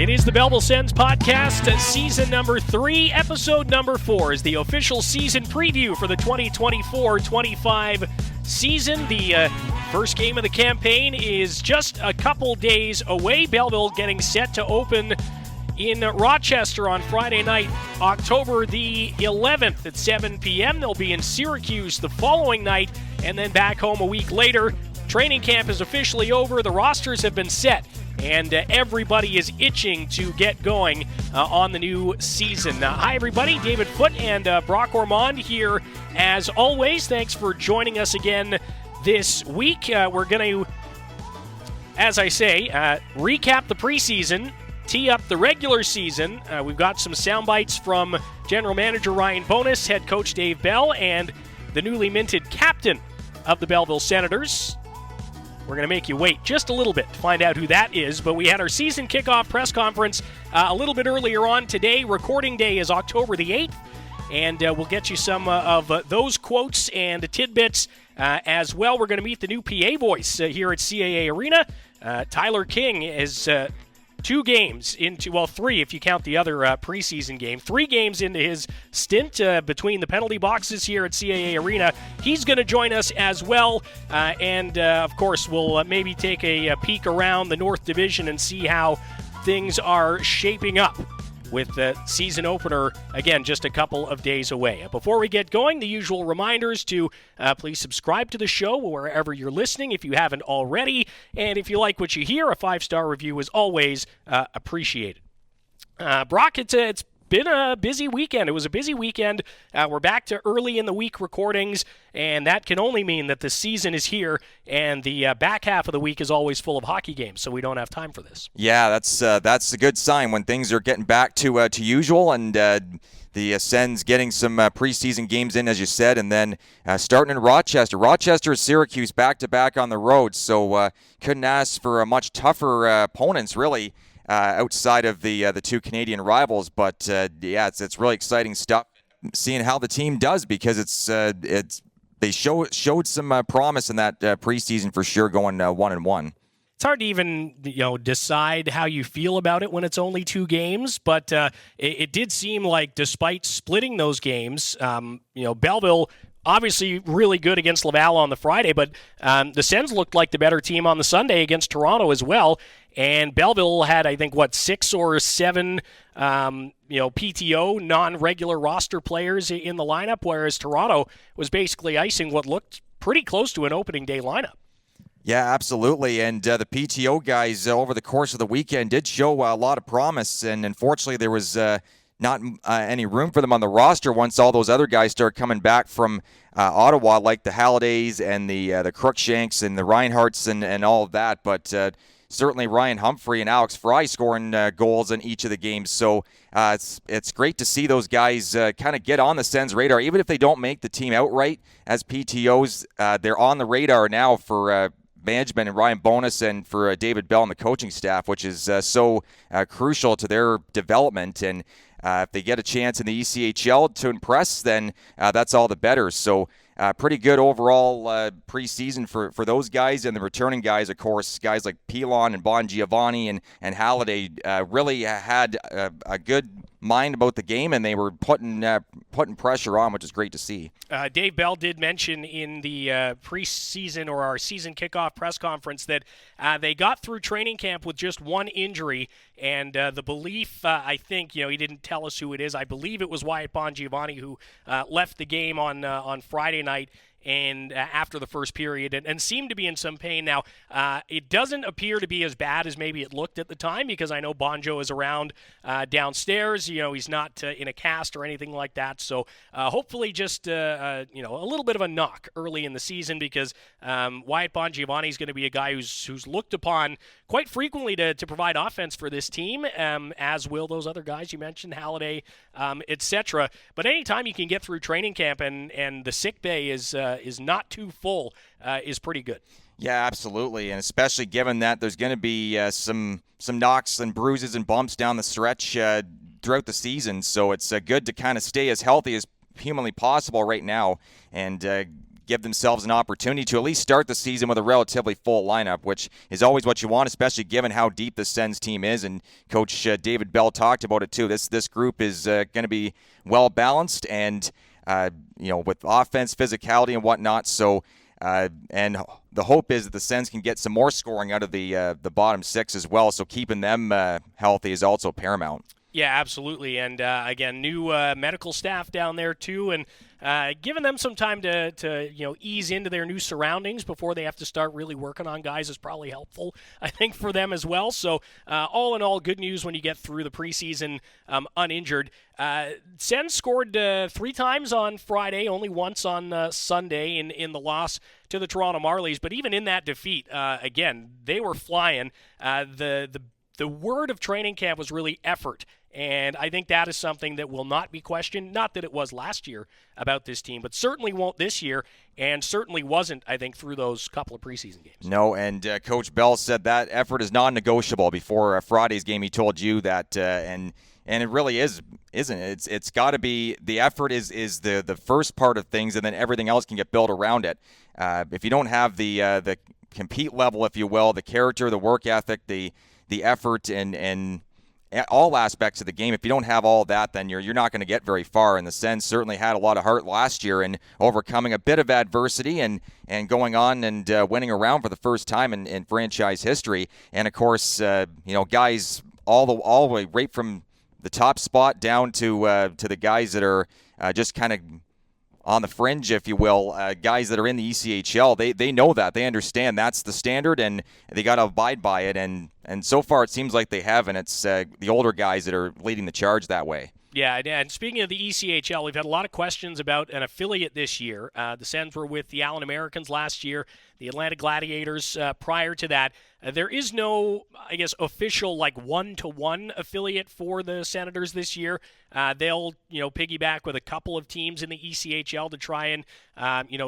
It is the Belleville Sens podcast, season number 3, episode number 4 is the official season preview for the 2024-25 season. The first game of the campaign is just a couple days away. Belleville getting set to open in Rochester on Friday night, October the 11th at 7 p.m. They'll be in Syracuse the following night and then back home a week later. Training camp is officially over. The rosters have been set, and everybody is itching to get going on the new season. Hi, everybody. David Foote and Brock Ormond here as always. Thanks for joining us again this week. We're going to, as I say, recap the preseason, tee up the regular season. We've got some sound bites from General Manager Ryan Bowness, Head Coach Dave Bell, and the newly minted captain of the Belleville Senators. We're going to make you wait just a little bit to find out who that is, but we had our season kickoff press conference a little bit earlier on today. Recording day is October the 8th, and we'll get you some of those quotes and tidbits as well. We're going to meet the new PA voice here at CAA Arena. Tyler King is 2 games into, well, 3 if you count the other preseason game. 3 games into his stint between the penalty boxes here at CAA Arena. He's going to join us as well. And, of course, we'll maybe take a peek around the North Division and see how things are shaping up with the season opener, again, just a couple of days away. Before we get going, the usual reminders to please subscribe to the show wherever you're listening if you haven't already. And if you like what you hear, a 5-star review is always appreciated. Brock, it's been a busy weekend. It was a busy weekend. We're back to early in the week recordings, and that can only mean that the season is here, and the back half of the week is always full of hockey games, so we don't have time for this. Yeah, that's a good sign when things are getting back to usual, and the Sens getting some preseason games in, as you said, and then starting in Rochester. Rochester and Syracuse back-to-back on the road, so couldn't ask for a much tougher opponents, really, outside of the 2 Canadian rivals. But, yeah, it's really exciting stuff, seeing how the team does, because they showed some promise in that preseason for sure, going 1-1. It's hard to even decide how you feel about it when it's only 2 games, but it did seem like despite splitting those games, Belleville obviously really good against Laval on the Friday, but the Sens looked like the better team on the Sunday against Toronto as well. And Belleville had, I think, 6 or 7 PTO, non-regular roster players in the lineup, whereas Toronto was basically icing what looked pretty close to an opening day lineup. Yeah, absolutely. And the PTO guys over the course of the weekend did show a lot of promise, and unfortunately there was not any room for them on the roster once all those other guys start coming back from Ottawa, like the Hallidays and the Crookshanks and the Reinhardts and all of that. But certainly Ryan Humphrey and Alex Fry scoring goals in each of the games. So it's great to see those guys kind of get on the Sens radar. Even if they don't make the team outright as PTOs, they're on the radar now for management and Ryan Bowness and for David Bell and the coaching staff, which is so crucial to their development. And if they get a chance in the ECHL to impress, then that's all the better. So pretty good overall preseason for those guys, and the returning guys, of course, guys like Pilon and Bon Giovanni and Halliday really had a good mind about the game, and they were putting pressure on, which is great to see. Dave Bell did mention in the preseason or our season kickoff press conference that they got through training camp with just 1 injury, and the belief, I think, he didn't tell us who it is. I believe it was Wyatt Bon Giovanni who left the game on Friday night and after the first period and seemed to be in some pain. Now, it doesn't appear to be as bad as maybe it looked at the time, because I know Bonjo is around downstairs. He's not in a cast or anything like that. So hopefully just a little bit of a knock early in the season, because Wyatt Bon Giovanni is going to be a guy who's looked upon quite frequently to provide offense for this team, as will those other guys you mentioned, Halliday, etc. But anytime you can get through training camp and the sick bay is not too full, is pretty good. Yeah, absolutely, and especially given that there's going to be some knocks and bruises and bumps down the stretch throughout the season. So it's good to kind of stay as healthy as humanly possible right now, and give themselves an opportunity to at least start the season with a relatively full lineup, which is always what you want, especially given how deep the Sens team is. And Coach David Bell talked about it too. This group is going to be well balanced and with offense, physicality, and whatnot. So. And the hope is that the Sens can get some more scoring out of the bottom six as well. So keeping them healthy is also paramount. Yeah, absolutely. And again, new medical staff down there too, and giving them some time to ease into their new surroundings before they have to start really working on guys is probably helpful, I think, for them as well. So all in all, good news when you get through the preseason uninjured. Sens scored 3 times on Friday, only once on Sunday in the loss to the Toronto Marlies. But even in that defeat, again, they were flying. The word of training camp was really effort. And I think that is something that will not be questioned. Not that it was last year about this team, but certainly won't this year, and certainly wasn't, I think, through those couple of preseason games. No, and Coach Bell said that effort is non-negotiable. Before Friday's game, he told you that, and it really isn't it? It's got to be, the effort is the first part of things, and then everything else can get built around it. If you don't have the compete level, if you will, the character, the work ethic, the effort, and all aspects of the game, if you don't have all that, then you're not going to get very far. And the Sens certainly had a lot of heart last year in overcoming a bit of adversity and going on and winning a round for the first time in franchise history. And of course, guys all the way right from the top spot down to the guys that are just kind of on the fringe, if you will, guys that are in the ECHL, they know that. They understand that's the standard, and they got to abide by it. And so far, it seems like they have, and it's the older guys that are leading the charge that way. Yeah, and speaking of the ECHL, we've had a lot of questions about an affiliate this year. The Sens were with the Allen Americans last year, the Atlanta Gladiators prior to that. There is no, I guess, official one-to-one affiliate for the Senators this year. They'll, piggyback with a couple of teams in the ECHL to try and,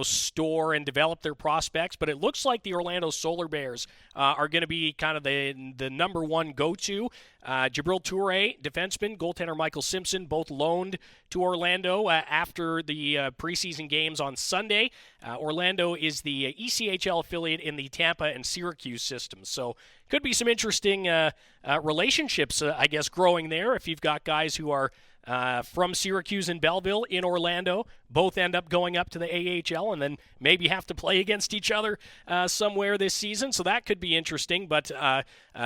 store and develop their prospects. But it looks like the Orlando Solar Bears are going to be kind of the number one go-to. Jabril Toure, defenseman, goaltender Michael Simpson, both loaned to Orlando after the preseason games on Sunday. Orlando is the ECHL affiliate in the Tampa and Syracuse systems. So could be some interesting relationships, I guess, growing there if you've got guys who are from Syracuse and Belleville in Orlando, both end up going up to the AHL and then maybe have to play against each other somewhere this season. So that could be interesting. But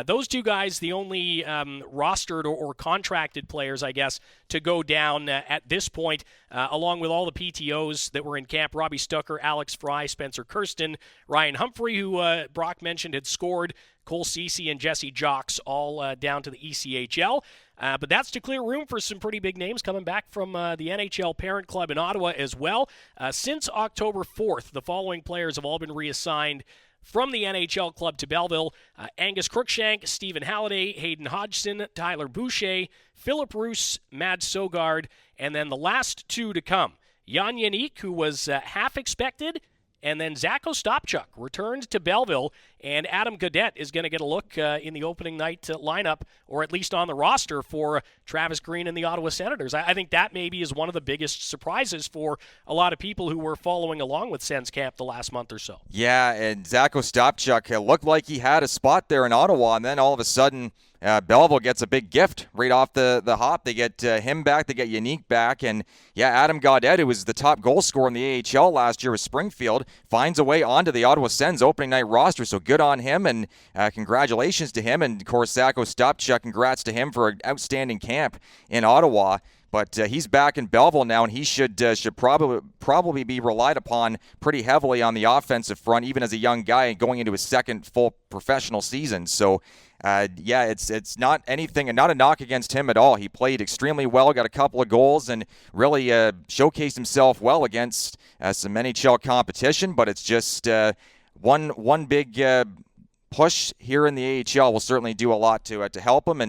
those two guys, the only rostered or contracted players, I guess, to go down at this point, along with all the PTOs that were in camp: Robbie Stucker, Alex Fry, Spencer Kirsten, Ryan Humphrey, who Brock mentioned had scored, Cole Ceci, and Jesse Jocks, all down to the ECHL. But that's to clear room for some pretty big names coming back from the NHL parent club in Ottawa as well. Since October 4th, the following players have all been reassigned from the NHL club to Belleville: Angus Crookshank, Stephen Halliday, Hayden Hodgson, Tyler Boucher, Philip Roos, Mads Sogard, and then the last two to come: Jan Yannick, who was half expected, and then Zach Ostapchuk returned to Belleville, and Adam Gaudette is going to get a look in the opening night lineup, or at least on the roster for Travis Green and the Ottawa Senators. I think that maybe is one of the biggest surprises for a lot of people who were following along with Sens camp the last month or so. Yeah, and Zach Ostapchuk looked like he had a spot there in Ottawa, and then all of a sudden Belleville gets a big gift right off the hop. They get him back, they get Yannick back, and Adam Gaudette, who was the top goal scorer in the AHL last year with Springfield, finds a way onto the Ottawa Sens opening night roster. So good on him, and congratulations to him. And of course, Zach Ostapchuk, congrats to him for an outstanding camp in Ottawa. But he's back in Belleville now, and he should probably be relied upon pretty heavily on the offensive front, even as a young guy going into his second full professional season. So, it's not anything, and not a knock against him at all. He played extremely well, got a couple of goals, and really showcased himself well against some NHL competition. But it's just one big push here in the AHL will certainly do a lot to help him,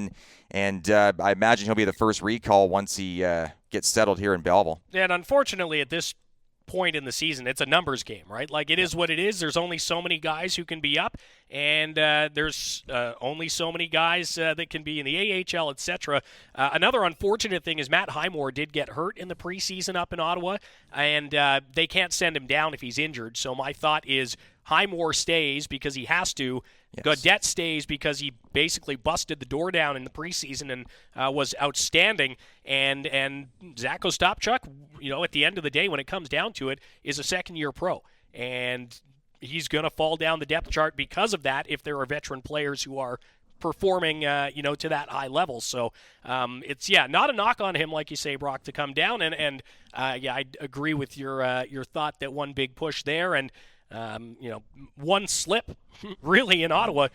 and I imagine he'll be the first recall once he gets settled here in Belleville. And unfortunately, at this point in the season. It's a numbers game, right? Like, it is what it is. There's only so many guys who can be up, and there's only so many guys that can be in the AHL, etc. Another unfortunate thing is Matt Highmore did get hurt in the preseason up in Ottawa, and they can't send him down if he's injured. So my thought is Highmore stays because he has to. Yes. Gaudette stays because he basically busted the door down in the preseason and was outstanding. And Zach Ostapchuk, at the end of the day, when it comes down to it, is a second-year pro. And he's going to fall down the depth chart because of that if there are veteran players who are performing, to that high level. So it's, not a knock on him, like you say, Brock, to come down. And I agree with your thought that one big push there and, one slip really in Ottawa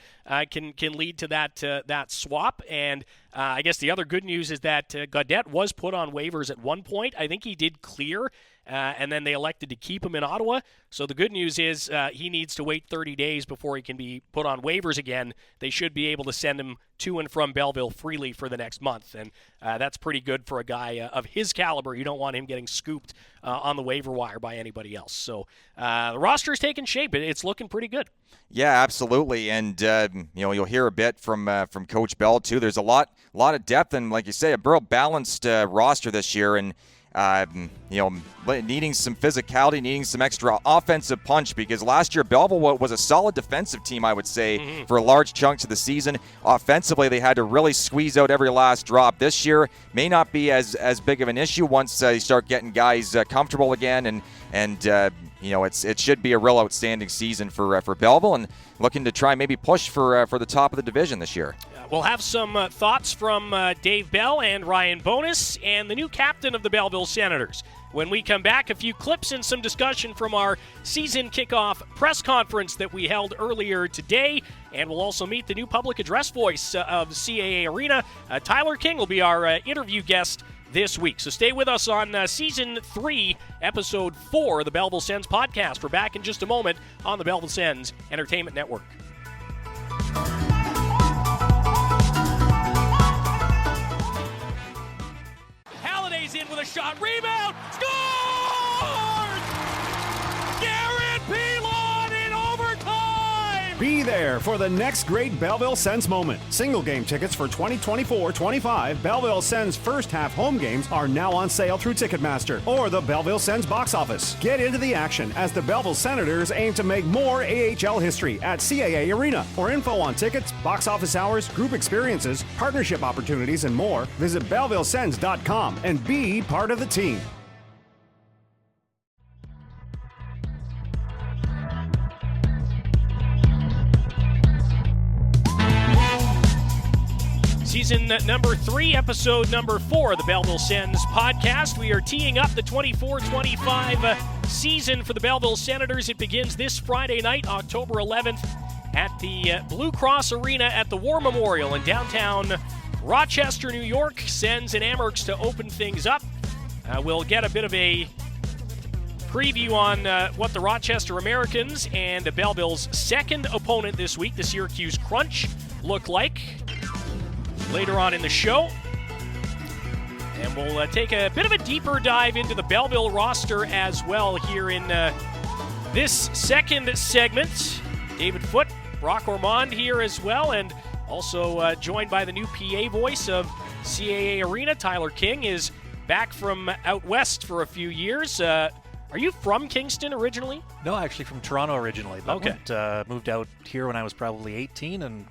can lead to that swap. And I guess the other good news is that Gaudette was put on waivers at one point. I think he did clear, and then they elected to keep him in Ottawa. So the good news is he needs to wait 30 days before he can be put on waivers again. They should be able to send him to and from Belleville freely for the next month, and that's pretty good for a guy of his caliber. You don't want him getting scooped on the waiver wire by anybody else. So the roster is taking shape. It's looking pretty good. Yeah, absolutely, and you'll hear a bit from Coach Bell too. There's a lot of depth, and like you say, a real balanced roster this year, and needing some physicality, needing some extra offensive punch, because last year Belleville was a solid defensive team, I would say, for large chunks of the season. Offensively, they had to really squeeze out every last drop. This year may not be as big of an issue once you start getting guys comfortable again, and it should be a real outstanding season for Belleville, and looking to try maybe push for the top of the division this year. We'll have some thoughts from Dave Bell and Ryan Bowness and the new captain of the Belleville Senators. When we come back, a few clips and some discussion from our season kickoff press conference that we held earlier today. And we'll also meet the new public address voice of CAA Arena. Tyler King will be our interview guest this week. So stay with us on Season 3, Episode 4 of the Belleville Sens podcast. We're back in just a moment on the Belleville Sens Entertainment Network. Halliday's in with a shot. Rebound! Scores! Garrett Pilon in overtime! Be there for the next great Belleville Sens moment. Single game tickets for 2024-25 Belleville Sens first half home games are now on sale through Ticketmaster or the Belleville Sens box office. Get into the action as the Belleville Senators aim to make more AHL history at CAA Arena. For info on tickets, box office hours, group experiences, partnership opportunities, and more, visit BellevilleSens.com and be part of the team. Season number 3, episode number 4 of the Belleville Sens podcast. We are teeing up the 24-25 season for the Belleville Senators. It begins this Friday night, October 11th, at the Blue Cross Arena at the War Memorial in downtown Rochester, New York. Sens and Amherst to open things up. We'll get a bit of a preview on what the Rochester Americans and Belleville's second opponent this week, the Syracuse Crunch, look like later on in the show. And we'll take a bit of a deeper dive into the Belleville roster as well here in this second segment. David Foote, Brock Ormond here as well, and also joined by the new PA voice of CAA Arena. Tyler King is back from out west for a few years. Are you from Kingston originally? No, actually from Toronto originally. But okay. Moved out here when I was probably 18 and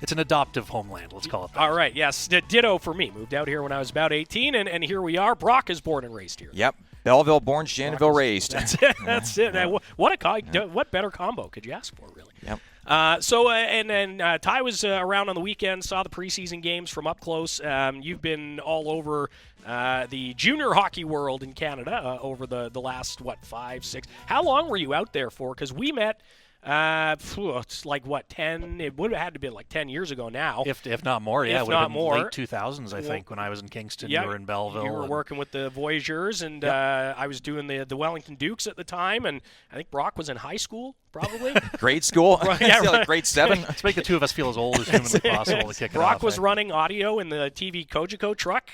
it's an adoptive homeland, let's call it that. All right, yes, ditto for me. Moved out here when I was about 18, and here we are. Brock is born and raised here. Yep, Belleville born, Shannonville raised. That's it. That's it. What better combo could you ask for, really? Yep. Ty was around on the weekend, saw the preseason games from up close. You've been all over the junior hockey world in Canada over the last, 5, 6. How long were you out there for? Because we met It's like, what, 10? It would have had to be like 10 years ago now. If not more, yeah. If it would have not been more. Late 2000s, I think, when I was in Kingston. Yeah, you were in Belleville. You were working with the Voyageurs, and I was doing the Wellington Dukes at the time, and I think Brock was in high school, probably. Grade school? Right, yeah, like grade 7? Let's make the two of us feel as old as humanly possible to kick it off. Brock was running audio in the TV Kojiko truck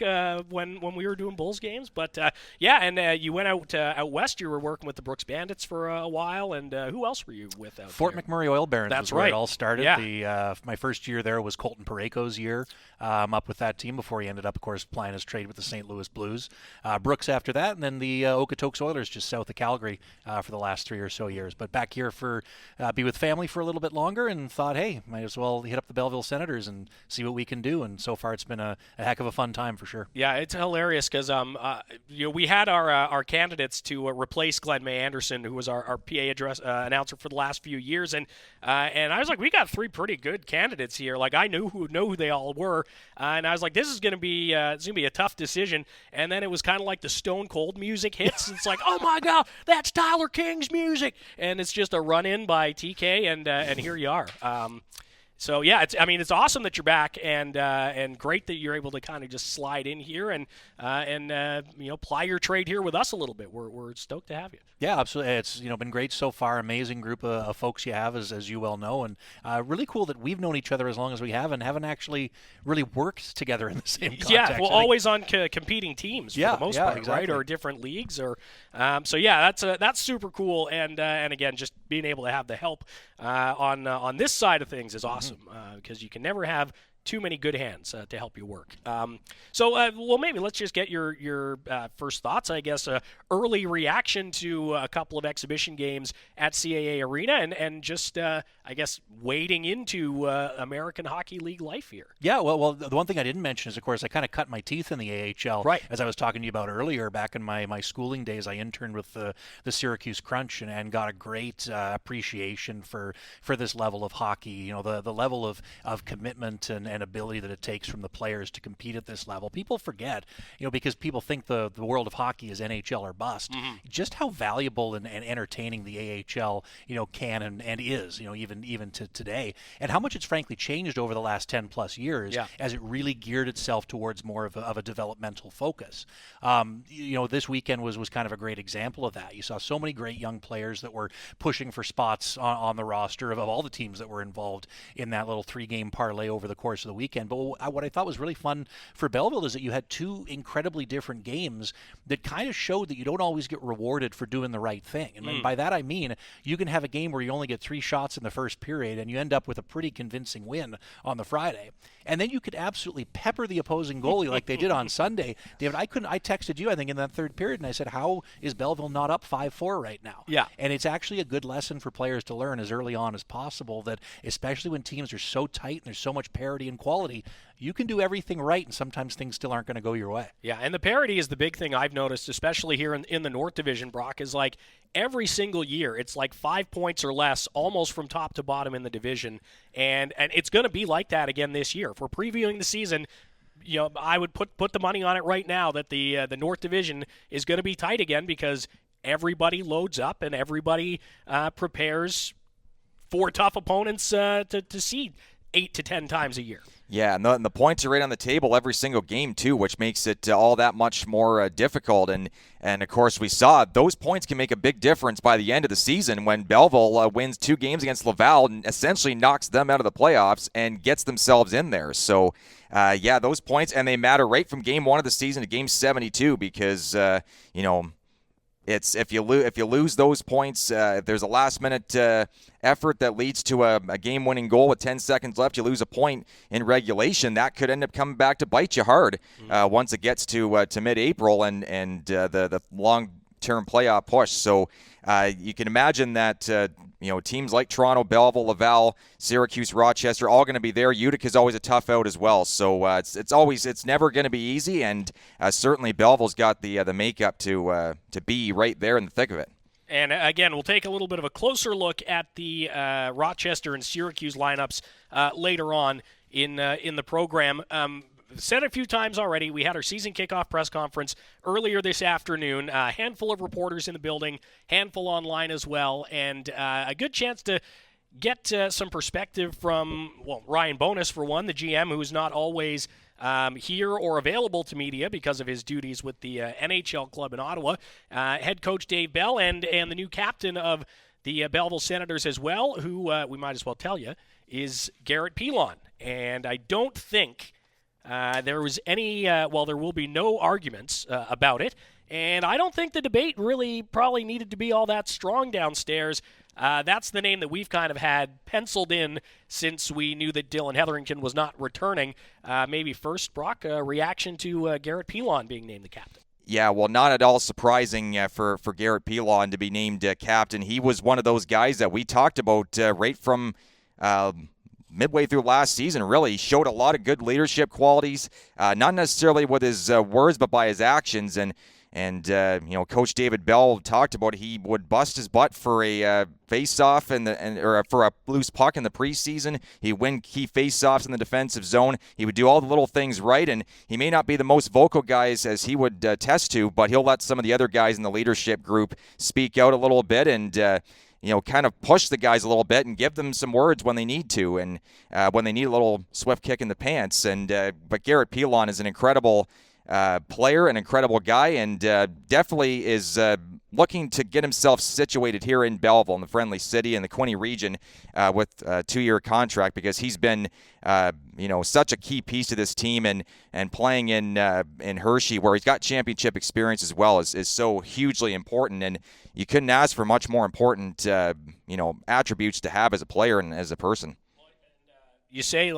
when we were doing Bulls games. But, and you went out west. You were working with the Brooks Bandits for a while, and who else were you with out Fort there? McMurray Oil Barons. That's was where right. It all started. Yeah. My first year there was Colton Pareko's year up with that team before he ended up, of course, playing his trade with the St. Louis Blues. Brooks after that, and then the Okotoks Oilers just south of Calgary for the last 3 or so years. But back here for be with family for a little bit longer, and thought, hey, might as well hit up the Belleville Senators and see what we can do. And so far, it's been a heck of a fun time for sure. Yeah, it's hilarious because we had our candidates to replace Glenn May Anderson, who was our PA announcer for the last few years, and I was like, we got 3 pretty good candidates here. Like, I know who they all were, and I was like, this is going to be a tough decision. And then it was kind of like the Stone Cold music hits. It's like, oh my God, that's Tyler King's music, and it's just a run-in by TK, and here you are. So yeah, it's awesome that you're back, and great that you're able to kind of just slide in here and ply your trade here with us a little bit. We're stoked to have you. Yeah, absolutely. It's been great so far. Amazing group of folks you have, as you well know, and really cool that we've known each other as long as we have and haven't actually really worked together in the same context. Yeah, well, always on competing teams for the most part, exactly. right? Or different leagues, or so yeah, that's super cool, and again, just being able to have the help on this side of things is awesome. Because you can never have too many good hands to help you work. Well, maybe let's just get your first thoughts, I guess, early reaction to a couple of exhibition games at CAA Arena, and just, I guess, wading into American Hockey League life here. Yeah, well, the one thing I didn't mention is, of course, I kind of cut my teeth in the AHL. Right. As I was talking to you about earlier, back in my schooling days, I interned with the Syracuse Crunch and got a great appreciation for this level of hockey, the level of commitment and ability that it takes from the players to compete at this level. People forget, because people think the world of hockey is NHL or bust, just how valuable and entertaining the AHL, can and is, even to today, and how much it's frankly changed over the last 10 plus years as it really geared itself towards more of a developmental focus. This weekend was kind of a great example of that. You saw so many great young players that were pushing for spots on the roster of all the teams that were involved in that little 3-game parlay over the course of the weekend. But what I thought was really fun for Belleville is that you had 2 incredibly different games that kind of showed that you don't always get rewarded for doing the right thing. And by that I mean you can have a game where you only get 3 shots in the first period and you end up with a pretty convincing win on the Friday. And then you could absolutely pepper the opposing goalie like they did on Sunday. David, I texted you, I think, in that third period, and I said, how is Belleville not up 5-4 right now? Yeah. And it's actually a good lesson for players to learn as early on as possible, that especially when teams are so tight and there's so much parity and quality, you can do everything right, and sometimes things still aren't going to go your way. Yeah, and the parity is the big thing I've noticed, especially here in the North Division, Brock, is like every single year it's like 5 points or less almost from top to bottom in the division, and it's going to be like that again this year. If we're previewing the season, I would put the money on it right now that the North Division is going to be tight again, because everybody loads up and everybody prepares for tough opponents to seed 8 to 10 times a year. Yeah, and the points are right on the table every single game, too, which makes it all that much more difficult. And of course, we saw those points can make a big difference by the end of the season when Belleville wins 2 games against Laval and essentially knocks them out of the playoffs and gets themselves in there. So, those points, and they matter right from game 1 of the season to game 72 because, it's if you lose those points, if there's a last-minute effort that leads to a game-winning goal with 10 seconds left, you lose a point in regulation. That could end up coming back to bite you hard once it gets to mid-April and the long-term playoff push. So you can imagine that teams like Toronto, Belleville, Laval, Syracuse, Rochester, all going to be there. Utica's always a tough out as well. So it's never going to be easy, and certainly Belleville's got the makeup to be right there in the thick of it. And again, we'll take a little bit of a closer look at the Rochester and Syracuse lineups later on in the program. Said a few times already, we had our season kickoff press conference earlier this afternoon. A handful of reporters in the building, handful online as well, and a good chance to get some perspective from, well, Ryan Bowness, for one, the GM, who's not always here or available to media because of his duties with the NHL club in Ottawa. Head coach Dave Bell and the new captain of the Belleville Senators as well, who we might as well tell you is Garrett Pilon. And I don't think there was any, there will be no arguments about it. And I don't think the debate really probably needed to be all that strong downstairs. That's the name that we've kind of had penciled in since we knew that Dylan Hetherington was not returning. Maybe first, Brock, a reaction to Garrett Pilon being named the captain. Yeah, well, not at all surprising for Garrett Pilon to be named captain. He was one of those guys that we talked about right from midway through last season. Really showed a lot of good leadership qualities, not necessarily with his words, but by his actions. And Coach David Bell talked about he would bust his butt for a face-off or for a loose puck in the preseason. He'd win key face-offs in the defensive zone. He would do all the little things right, and he may not be the most vocal guys as he would attest to, but he'll let some of the other guys in the leadership group speak out a little bit and kind of push the guys a little bit and give them some words when they need to and when they need a little swift kick in the pants. But Garrett Pilon is an incredible player, an incredible guy, and definitely is looking to get himself situated here in Belleville, in the Friendly City, in the Quinte region, with a 2-year contract, because he's been, such a key piece to this team, and playing in Hershey, where he's got championship experience as well, is so hugely important, and you couldn't ask for much more important, attributes to have as a player and as a person. You say,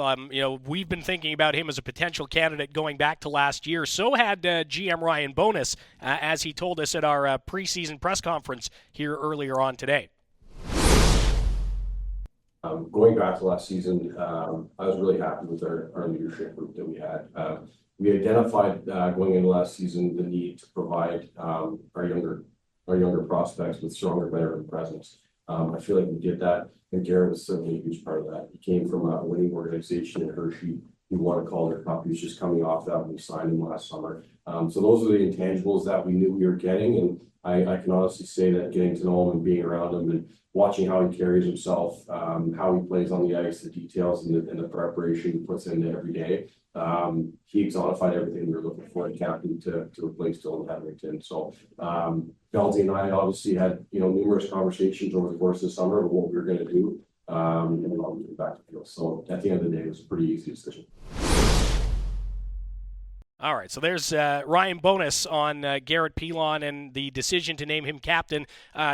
we've been thinking about him as a potential candidate going back to last year. So had GM Ryan Bowness, as he told us at our preseason press conference here earlier on today. Going back to last season, I was really happy with our leadership group that we had. We identified going into last season the need to provide our younger prospects with stronger veteran presence. I feel like we did that, and Garrett was certainly a huge part of that. He came from a winning organization in Hershey. He won a Calder Cup. He was just coming off that when we signed him last summer. So those are the intangibles that we knew we were getting, and I can honestly say that getting to know him and being around him and watching how he carries himself, how he plays on the ice, the details and the preparation he puts into every day, he exemplified everything we were looking for in captain to replace Dylan Hetherington. So Belty and I obviously had numerous conversations over the course of the summer of what we were going to do, and then I'll get back to the field. So at the end of the day, it was a pretty easy decision. All right, so there's Ryan Bowness on Garrett Pilon and the decision to name him captain.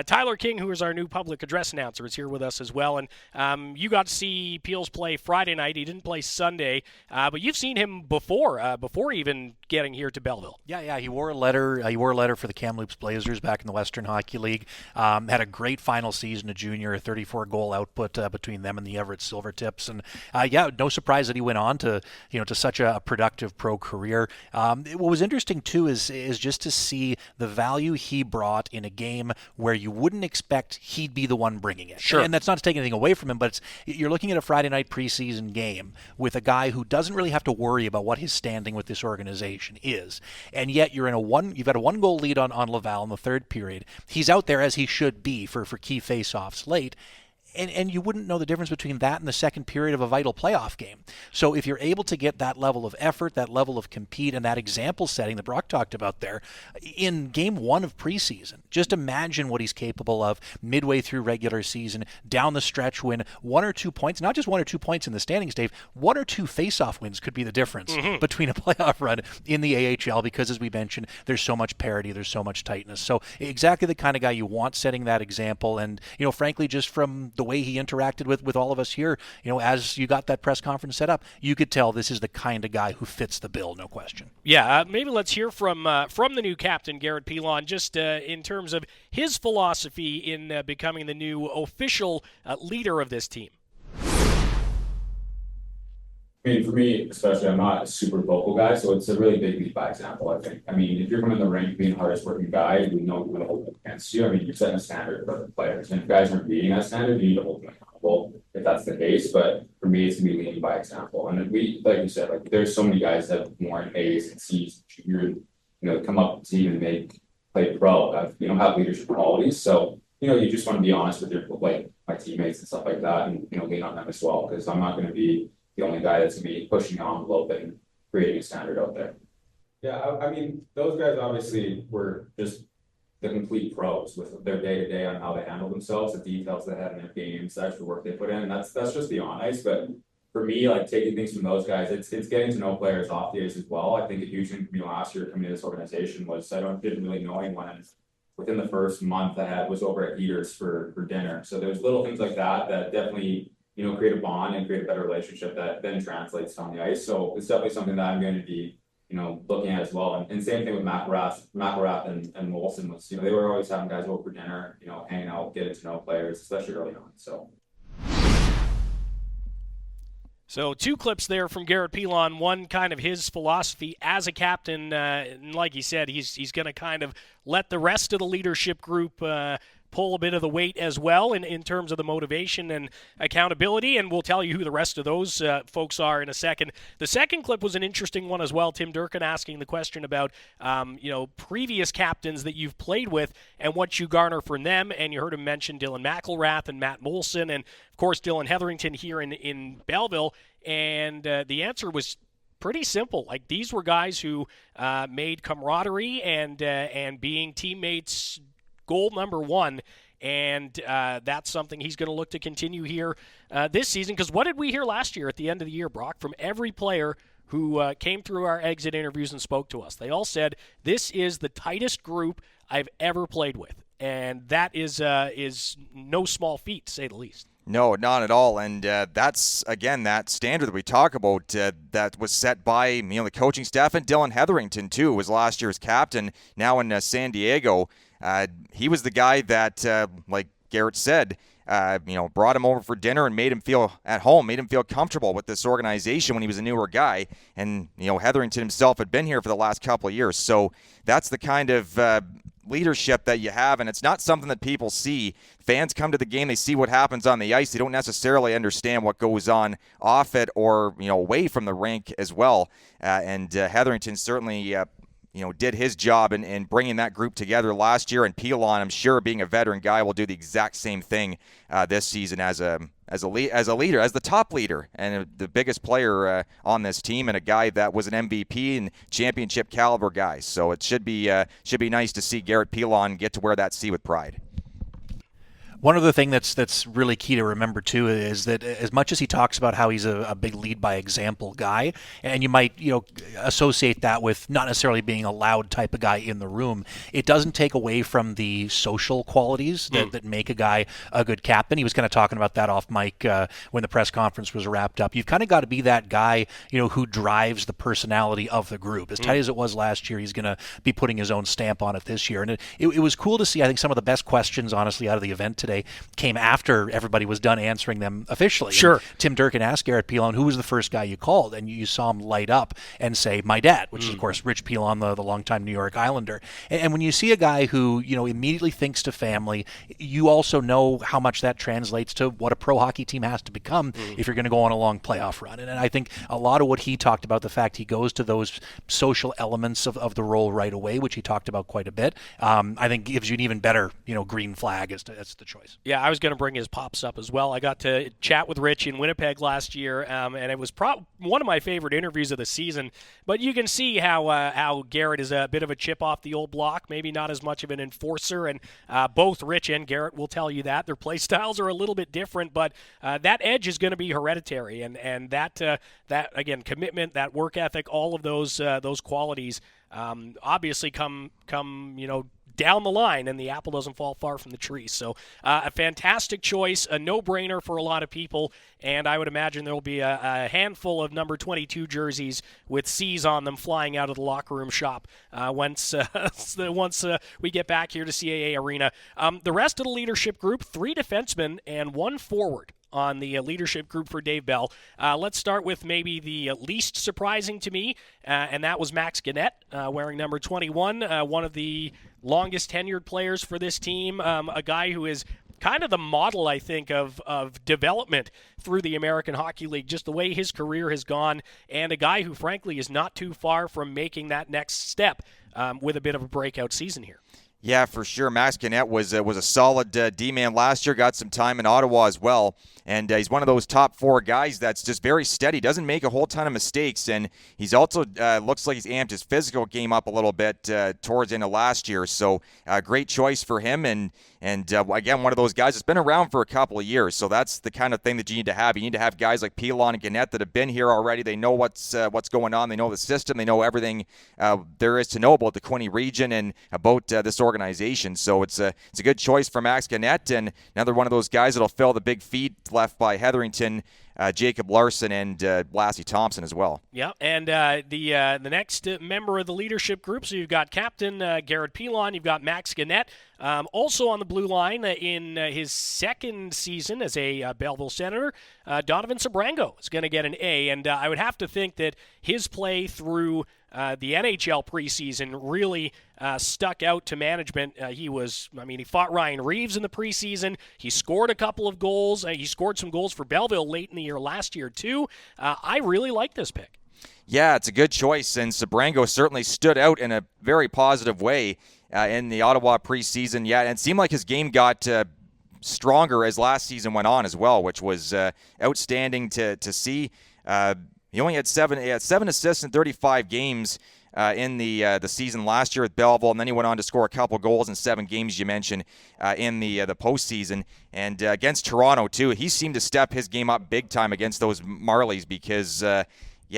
Tyler King, who is our new public address announcer, is here with us as well. And you got to see Peels play Friday night. He didn't play Sunday, but you've seen him before even getting here to Belleville. Yeah, he wore a letter. He wore a letter for the Kamloops Blazers back in the Western Hockey League. Had a great final season, a junior, a 34-goal output between them and the Everett Silvertips. And no surprise that he went on to such a productive pro career. What was interesting too is just to see the value he brought in a game where you wouldn't expect he'd be the one bringing it. Sure. And that's not to take anything away from him, but you're looking at a Friday night preseason game with a guy who doesn't really have to worry about what his standing with this organization is. And yet you've got a 1-goal lead on Laval in the third period. He's out there as he should be for key face-offs late. And you wouldn't know the difference between that and the second period of a vital playoff game. So if you're able to get that level of effort, that level of compete, and that example setting that Brock talked about there in game 1 of preseason, just imagine what he's capable of midway through regular season, down the stretch, win 1 or 2 points, not just 1 or 2 points in the standings, Dave, 1 or 2 face-off wins could be the difference between a playoff run in the AHL because, as we mentioned, there's so much parity, there's so much tightness. So exactly the kind of guy you want setting that example. And, frankly, just from the way he interacted with all of us here, as you got that press conference set up, you could tell this is the kind of guy who fits the bill, no question. Yeah, maybe let's hear from the new captain, Garrett Pilon, just in terms of his philosophy in becoming the new official leader of this team. I mean, for me, especially, I'm not a super vocal guy, so it's a really big lead by example, I think. I mean, if you're coming in the rank being the hardest working guy, we know we're going to hold it against you. I mean, you're setting a standard for the players. And if guys aren't beating that standard, you need to hold them accountable if that's the case. But for me, it's going to be leading by example. And we, like you said, there's so many guys that have more A's and C's, come up to the team and play pro, have leadership qualities. So you just want to be honest with your, like, my teammates and stuff like that, and, lean on them as well, because I'm not going to be the only guy that's going to be pushing the envelope and creating a standard out there. Yeah, I mean, those guys obviously were just the complete pros with their day-to-day on how they handle themselves, the details they had in their games, the extra work they put in, and that's just the on ice. But for me, like, taking things from those guys, it's getting to know players off the ice as well. I think a huge thing for me last year coming to this organization was didn't really know anyone, and within the first month I was over at Heaters for dinner. So there's little things like that definitely, create a bond and create a better relationship that then translates on the ice. So it's definitely something that I'm going to be, looking at as well. And same thing with McElrath and Molson was, they were always having guys over for dinner, hanging out, getting to know players, especially early on. So 2 clips there from Garrett Pilon, one kind of his philosophy as a captain, and like he said, he's going to kind of let the rest of the leadership group pull a bit of the weight as well in terms of the motivation and accountability, and we'll tell you who the rest of those folks are in a second. The second clip was an interesting one as well. Tim Durkin asking the question about previous captains that you've played with and what you garner from them, and you heard him mention Dylan McElrath and Matt Molson, and of course Dylan Hetherington here in Belleville, and the answer was pretty simple. Like, these were guys who made camaraderie and being teammates goal number one, and that's something he's going to look to continue here this season. Because what did we hear last year at the end of the year, Brock, from every player who came through our exit interviews and spoke to us? They all said, this is the tightest group I've ever played with, and that is no small feat, to say the least. No, not at all. And that's, again, that standard that we talk about that was set by the coaching staff, and Dylan Hetherington, too, was last year's captain, now in San Diego. He was the guy that, like Garrett said, brought him over for dinner and made him feel at home, made him feel comfortable with this organization when he was a newer guy. And, Hetherington himself had been here for the last couple of years. So that's the kind of leadership that you have, and it's not something that people see. Fans come to the game, they see what happens on the ice. They don't necessarily understand what goes on off it or, away from the rink as well. And Hetherington certainly did his job in bringing that group together last year, and Pilon, I'm sure, being a veteran guy, will do the exact same thing this season as a leader, as the top leader, and the biggest player on this team, and a guy that was an MVP and championship caliber guy. So it should be nice to see Garrett Pilon get to wear that C with pride. One other thing that's really key to remember, too, is that as much as he talks about how he's a big lead-by-example guy, and you might associate that with not necessarily being a loud type of guy in the room, it doesn't take away from the social qualities that make a guy a good captain. He was kind of talking about that off mic when the press conference was wrapped up. You've kind of got to be that guy who drives the personality of the group. As tight as it was last year, he's going to be putting his own stamp on it this year. And it was cool to see. I think some of the best questions, honestly, out of the event today came after everybody was done answering them officially. Sure. And Tim Durkin asked Garrett Pilon, who was the first guy you called? And you saw him light up and say, my dad, which is, of course, Rich Pilon, the longtime New York Islander. And when you see a guy who, immediately thinks to family, you also know how much that translates to what a pro hockey team has to become if you're going to go on a long playoff run. And I think a lot of what he talked about, the fact he goes to those social elements of the role right away, which he talked about quite a bit, I think gives you an even better, green flag as the choice. Yeah, I was going to bring his pops up as well. I got to chat with Rich in Winnipeg last year, and it was one of my favorite interviews of the season. But you can see how Garrett is a bit of a chip off the old block, maybe not as much of an enforcer, and both Rich and Garrett will tell you that. Their play styles are a little bit different, but that edge is going to be hereditary, and that again, commitment, that work ethic, all of those qualities obviously come down the line, and the apple doesn't fall far from the tree. So a fantastic choice, a no-brainer for a lot of people, and I would imagine there will be a handful of number 22 jerseys with C's on them flying out of the locker room shop once we get back here to CAA Arena. The rest of the leadership group, 3 defensemen and 1 forward on the leadership group for Dave Bell. Let's start with maybe the least surprising to me, and that was Max Gannett, wearing number 21, one of the longest tenured players for this team, a guy who is kind of the model, I think, of development through the American Hockey League, just the way his career has gone, and a guy who, frankly, is not too far from making that next step with a bit of a breakout season here. Yeah, for sure. Max Gannett was a solid D-man last year, got some time in Ottawa as well. And he's one of those top 4 guys that's just very steady, doesn't make a whole ton of mistakes. And he's also looks like he's amped his physical game up a little bit towards the end of last year. So great choice for him. And again, one of those guys that's been around for a couple of years. So that's the kind of thing that you need to have. You need to have guys like Pilon and Gannett that have been here already. They know what's going on. They know the system. They know everything there is to know about the Quinte region and about this organization. So it's a good choice for Max Gannett, and another one of those guys that'll fill the big feet left by Hetherington, Jacob Larson, and Lassie Thompson as well. Yeah, and the next member of the leadership group, so you've got Captain Garrett Pilon, you've got Max Gannett, also on the blue line in his second season as a Belleville Senator. Donovan Sabrango is going to get an A, and I would have to think that his play through the NHL preseason really stuck out to management. He fought Ryan Reeves in the preseason. He scored a couple of goals. He scored some goals for Belleville late in the year last year, too. I really like this pick. Yeah, it's a good choice, and Sabrango certainly stood out in a very positive way in the Ottawa preseason. Yeah, and it seemed like his game got stronger as last season went on as well, which was outstanding to see. He only had 7 assists in 35 games in the season last year at Belleville, and then he went on to score a couple goals in 7 games you mentioned in the postseason. And against Toronto too, he seemed to step his game up big time against those Marlies because he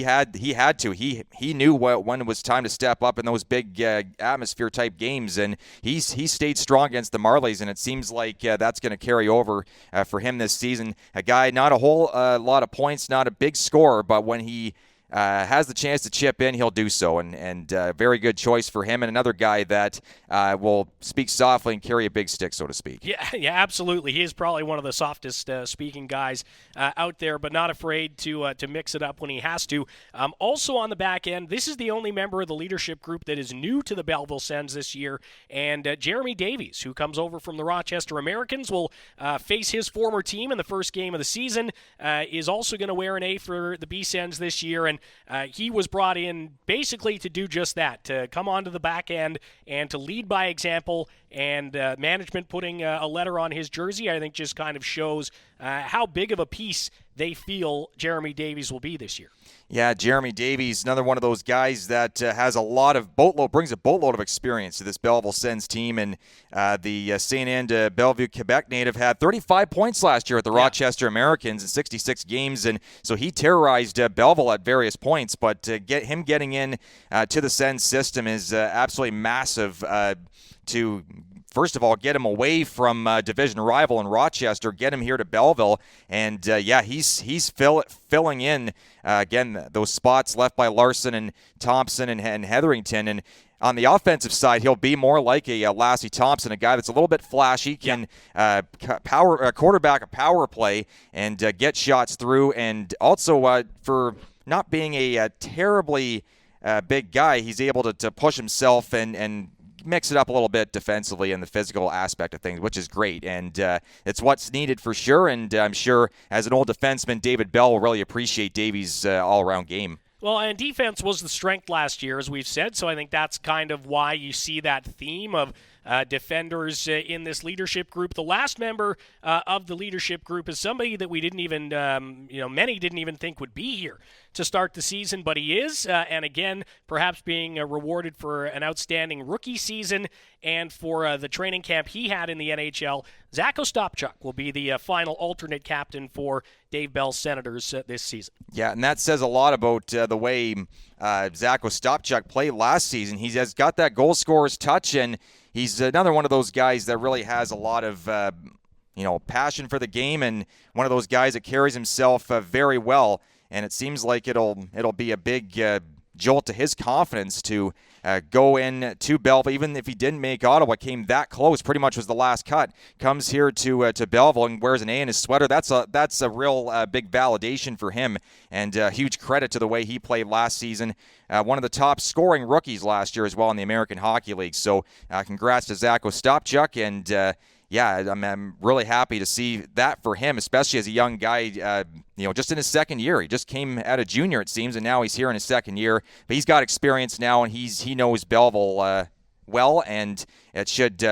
had to. He knew when it was time to step up in those big atmosphere type games, and he stayed strong against the Marlies, and it seems like that's going to carry over for him this season. A guy, not a whole lot of points, not a big scorer, but when he has the chance to chip in, he'll do so, and very good choice for him, and another guy that will speak softly and carry a big stick, so to speak. Yeah, absolutely. He is probably one of the softest speaking guys out there, but not afraid to mix it up when he has to. Also on the back end, this is the only member of the leadership group that is new to the Belleville Sens this year, and Jeremy Davies, who comes over from the Rochester Americans, will face his former team in the first game of the season, is also going to wear an A for the B-Sens this year, and he was brought in basically to do just that, to come onto the back end and to lead by example, and management putting a letter on his jersey, I think just kind of shows how big of a piece they feel Jeremy Davies will be this year. Yeah, Jeremy Davies, another one of those guys that has brings a boatload of experience to this Belleville Sens team, and the St. Anne Bellevue, Quebec native had 35 points last year at the Rochester Americans in 66 games, and so he terrorized Belleville at various points, but getting in to the Sens system is absolutely massive to, first of all, get him away from division rival in Rochester, get him here to Belleville, and he's filling in again those spots left by Larson and Thompson and Hetherington. And on the offensive side, he'll be more like a Lassie Thompson, a guy that's a little bit flashy, can quarterback a power play and get shots through, and also for not being a terribly big guy, he's able to push himself and mix it up a little bit defensively in the physical aspect of things, which is great, and it's what's needed for sure, and I'm sure as an old defenseman, David Bell will really appreciate Davies' all-around game. Well, and defense was the strength last year, as we've said, so I think that's kind of why you see that theme of defenders in this leadership group. The last member of the leadership group is somebody that we didn't even, many didn't even think would be here to start the season, but he is, and again, perhaps being rewarded for an outstanding rookie season and for the training camp he had in the NHL. Zach Ostapchuk will be the final alternate captain for Dave Bell's Senators this season. Yeah, and that says a lot about the way Zach Ostapchuk played last season. He has got that goal scorer's touch, and he's another one of those guys that really has a lot of passion for the game, and one of those guys that carries himself very well. And it seems like it'll be a big jolt to his confidence to go in to Belleville, even if he didn't make Ottawa, came that close, pretty much was the last cut, comes here to Belleville and wears an A in his sweater. That's a real big validation for him, and huge credit to the way he played last season. One of the top scoring rookies last year as well in the American Hockey League. So congrats to Zach Ostapchuk, and I'm really happy to see that for him, especially as a young guy, just in his second year. He just came out of junior, it seems, and now he's here in his second year. But he's got experience now, and he knows Belleville well, and it should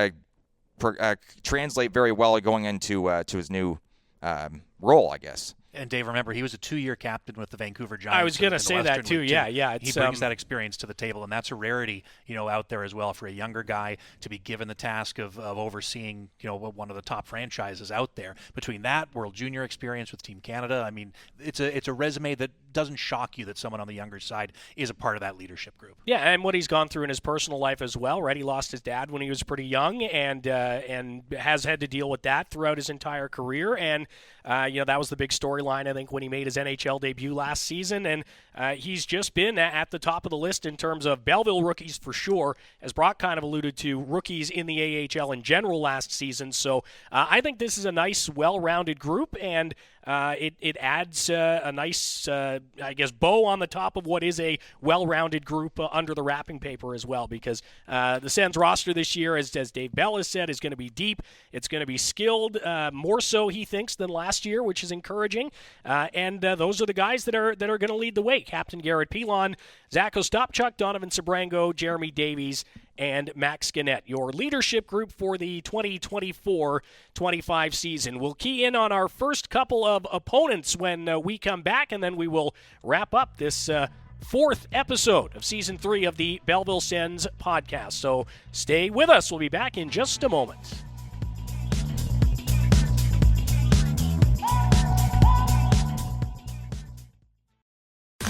translate very well going into to his new role, I guess. And Dave, remember, he was a 2-year captain with the Vancouver Giants. I was going to say that too. Yeah. He brings that experience to the table, and that's a rarity, out there as well for a younger guy to be given the task of overseeing, one of the top franchises out there. Between that World Junior experience with Team Canada, I mean, it's a resume that doesn't shock you that someone on the younger side is a part of that leadership group. Yeah, and what he's gone through in his personal life as well, right? He lost his dad when he was pretty young, and has had to deal with that throughout his entire career, and that was the big storyline, I think, when he made his NHL debut last season, and he's just been at the top of the list in terms of Belleville rookies for sure, as Brock kind of alluded to, rookies in the AHL in general last season. So I think this is a nice, well-rounded group, and it adds a nice, bow on the top of what is a well-rounded group under the wrapping paper as well, because the Sens roster this year, as Dave Bell has said, is going to be deep. It's going to be skilled, more so, he thinks, than last year, which is encouraging. And those are the guys that are going to lead the way. Captain Garrett Pilon, Zach Ostapchuk, Donovan Sabrango, Jeremy Davies, and Max Gannett, your leadership group for the 2024-25 season. We'll key in on our first couple of opponents when we come back, and then we will wrap up this fourth episode of Season 3 of the Belleville Sens podcast. So stay with us. We'll be back in just a moment.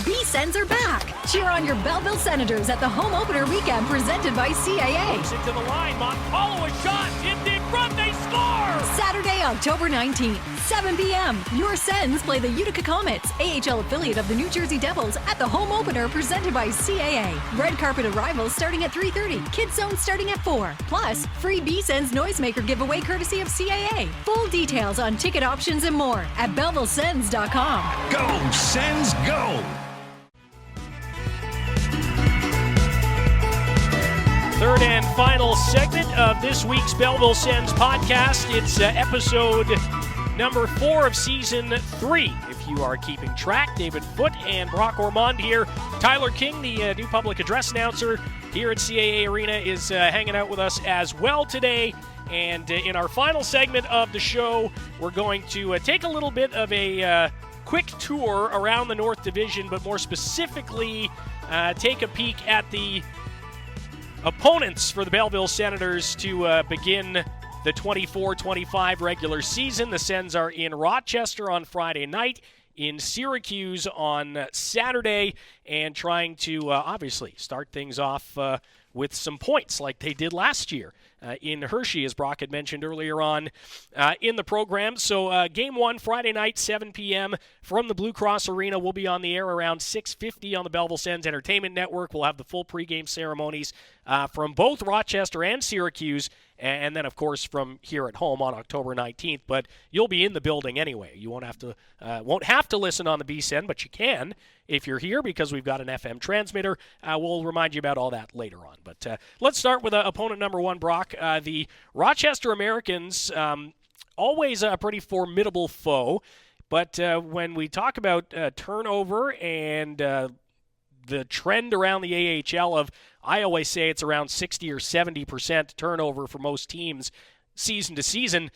B-Sens are back. Cheer on your Belleville Senators at the home opener weekend presented by CAA. Into the line, Montpolo, a shot, in front, they score! Saturday, October 19th, 7 p.m. Your Sens play the Utica Comets, AHL affiliate of the New Jersey Devils, at the home opener presented by CAA. Red carpet arrivals starting at 3:30, Kids Zone starting at 4. Plus, free B-Sens noisemaker giveaway courtesy of CAA. Full details on ticket options and more at BellevilleSens.com. Go, Sens, go! Third and final segment of this week's Belleville Sens podcast. It's episode number 4 of Season 3. If you are keeping track, David Foote and Brock Ormond here. Tyler King, the new public address announcer here at CAA Arena, is hanging out with us as well today. And in our final segment of the show, we're going to take a little bit of a quick tour around the North Division, but more specifically take a peek at the opponents for the Belleville Senators to begin the 24-25 regular season. The Sens are in Rochester on Friday night, in Syracuse on Saturday, and trying to obviously start things off with some points like they did last year in Hershey, as Brock had mentioned earlier on in the program. So Game 1, Friday night, 7 p.m. from the Blue Cross Arena. We'll be on the air around 6:50 on the Belleville Sens Entertainment Network. We'll have the full pregame ceremonies from both Rochester and Syracuse, and then, of course, from here at home on October 19th. But you'll be in the building anyway. You won't have to listen on the B-Sen, but you can if you're here, because we've got an FM transmitter. We'll remind you about all that later on. But let's start with opponent number 1, Brock. The Rochester Americans, always a pretty formidable foe. But when we talk about turnover and the trend around the AHL of, I always say it's around 60 or 70% turnover for most teams season to season,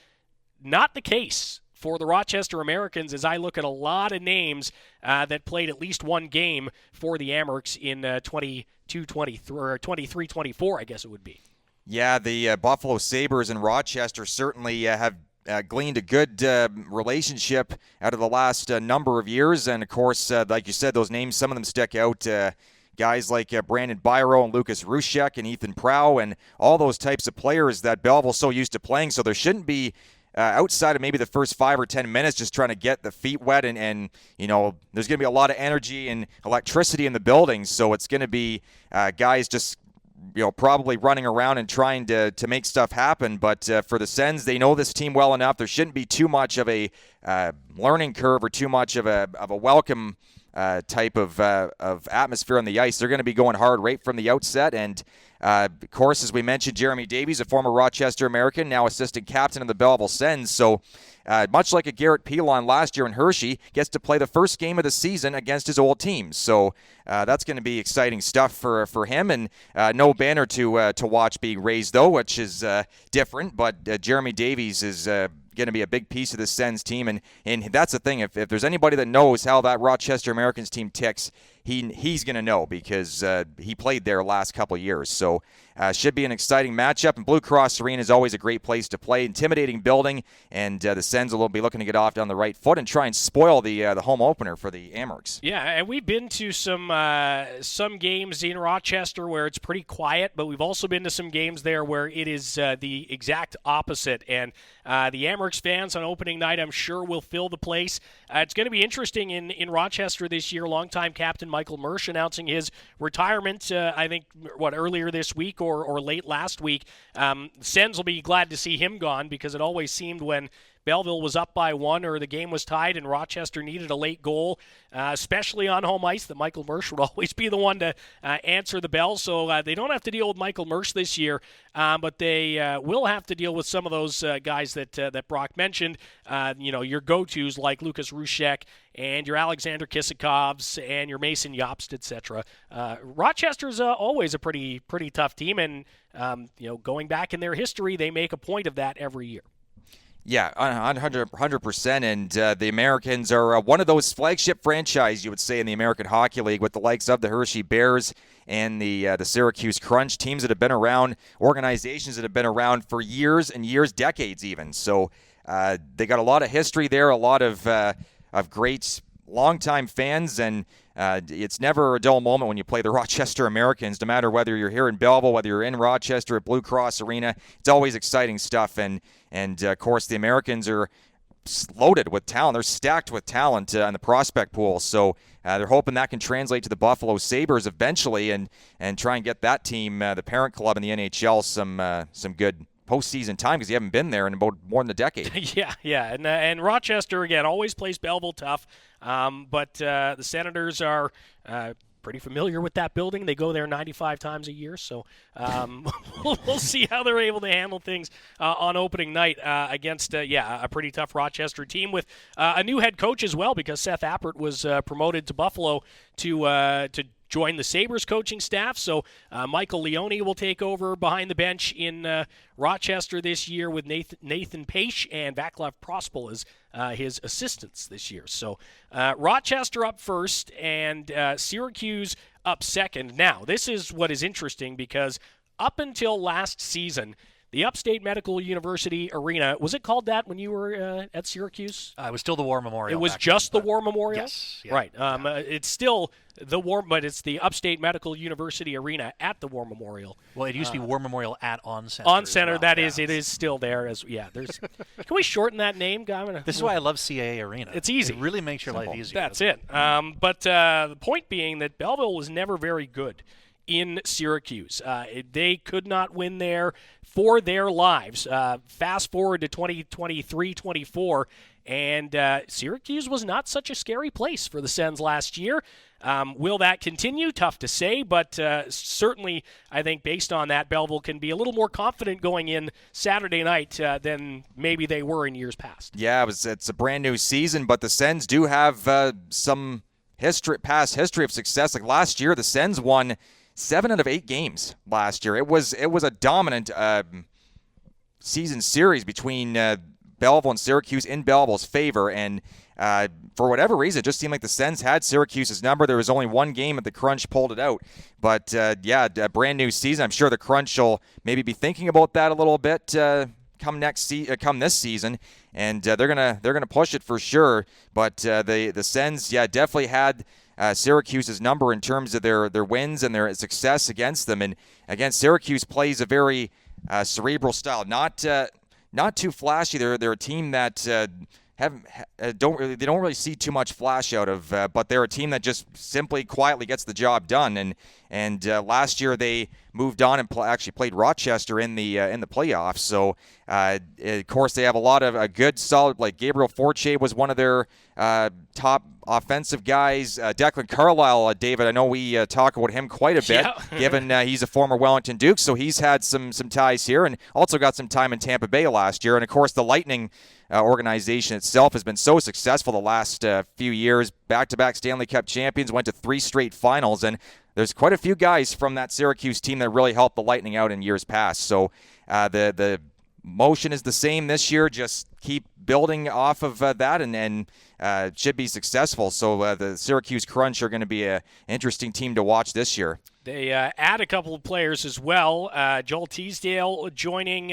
not the case for the Rochester Americans, as I look at a lot of names that played at least one game for the Amerks in 22-23 or 23-24, I guess it would be. Yeah, the Buffalo Sabres and Rochester certainly have gleaned a good relationship out of the last number of years. And, of course, like you said, those names, some of them stick out. Guys like Brandon Byro and Lucas Rushek and Ethan Prow and all those types of players that Belleville's so used to playing. So there shouldn't be, outside of maybe the first 5 or 10 minutes, just trying to get the feet wet. And there's going to be a lot of energy and electricity in the building. So it's going to be guys just probably running around and trying to make stuff happen. But for the Sens, they know this team well enough. There shouldn't be too much of a learning curve or too much of a welcome type of atmosphere on the ice. They're going to be going hard right from the outset. And, of course, as we mentioned, Jeremy Davies, a former Rochester American, now assistant captain of the Belleville Sens. So much like a Garrett Pilon last year in Hershey, gets to play the first game of the season against his old team. So that's going to be exciting stuff for him. And no banner to watch being raised, though, which is different. But Jeremy Davies is going to be a big piece of the Sens team. And that's the thing. If there's anybody that knows how that Rochester Americans team ticks, he's going to know because he played there last couple years. So should be an exciting matchup. And Blue Cross Arena is always a great place to play. Intimidating building. And the Sens will be looking to get off on the right foot and try and spoil the home opener for the Amherst. Yeah, and we've been to some games in Rochester where it's pretty quiet, but we've also been to some games there where it is the exact opposite. And the Amherst fans on opening night, I'm sure, will fill the place. It's going to be interesting in Rochester this year. Longtime captain Michael Mersch announcing his retirement, I think, earlier this week or late last week. Sens will be glad to see him gone because it always seemed when Belleville was up by 1 or the game was tied and Rochester needed a late goal, especially on home ice, that Michael Mersch would always be the one to answer the bell. So they don't have to deal with Michael Mersch this year, but they will have to deal with some of those guys that Brock mentioned. Your go-tos like Lucas Rushek and your Alexander Kisikovs and your Mason Jobst, etc. Rochester's always a pretty tough team, and going back in their history, they make a point of that every year. Yeah, 100%. And the Americans are one of those flagship franchise, you would say, in the American Hockey League with the likes of the Hershey Bears and the Syracuse Crunch, teams that have been around, organizations that have been around for years and years, decades even. So they got a lot of history there, a lot of great longtime fans, and it's never a dull moment when you play the Rochester Americans, no matter whether you're here in Belleville, whether you're in Rochester at Blue Cross Arena. It's always exciting stuff, and of course the Americans are loaded with talent. They're stacked with talent in the prospect pool, so they're hoping that can translate to the Buffalo Sabres eventually and try and get that team, the parent club in the NHL, some good postseason time because you haven't been there in about more than a decade. Yeah. And Rochester, again, always plays Belleville tough, but the Senators are pretty familiar with that building. They go there 95 times a year, so we'll see how they're able to handle things on opening night against, a pretty tough Rochester team with a new head coach as well, because Seth Appert was promoted to Buffalo to join the Sabres coaching staff. So Michael Leone will take over behind the bench in Rochester this year with Nathan Pache and Vaclav Prospel as his assistants this year. So Rochester up first and Syracuse up second. Now, this is what is interesting because up until last season, the Upstate Medical University Arena, was it called that when you were at Syracuse? It was still the War Memorial. It was just the War Memorial? Yes. Yeah. Right. It's still the War, but it's the Upstate Medical University Arena at the War Memorial. Well, it used to be War Memorial at On Center. On Center, well. that is, it is still there. There's. Can we shorten that name? This is why I love CAA Arena. It's easy. It really makes your life easier. That's it. But the point being that Belleville was never very good in Syracuse. They could not win there for their lives. Fast forward to 2023-24, and Syracuse was not such a scary place for the Sens last year. Will that continue? Tough to say, but certainly I think based on that, Belleville can be a little more confident going in Saturday night than maybe they were in years past. Yeah, it's a brand new season, but the Sens do have some past history of success. Like last year, the Sens won 7 out of 8 games last year. It was a dominant season series between Belleville and Syracuse in Belleville's favor, and for whatever reason, it just seemed like the Sens had Syracuse's number. There was only one game that the Crunch pulled it out, but a brand new season. I'm sure the Crunch will maybe be thinking about that a little bit come this season, and they're gonna push it for sure. But the Sens, definitely had Syracuse's number in terms of their wins and their success against them. And again, Syracuse plays a very cerebral style, not too flashy. They're a team that don't really see too much flash out of, but they're a team that just simply quietly gets the job done. And last year they moved on and actually played Rochester in the playoffs. So of course they have a lot of a good solid, like Gabriel Fortier was one of their top offensive guys. Declan Carlisle, David, I know we talk about him quite a bit, given he's a former Wellington Duke, so he's had some ties here and also got some time in Tampa Bay last year. And, of course, the Lightning organization itself has been so successful the last few years. Back-to-back Stanley Cup champions, went to 3 straight finals, and there's quite a few guys from that Syracuse team that really helped the Lightning out in years past. So the motion is the same this year. Just keep building off of that and should be successful. So the Syracuse Crunch are going to be an interesting team to watch this year. They add a couple of players as well. Joel Teasdale joining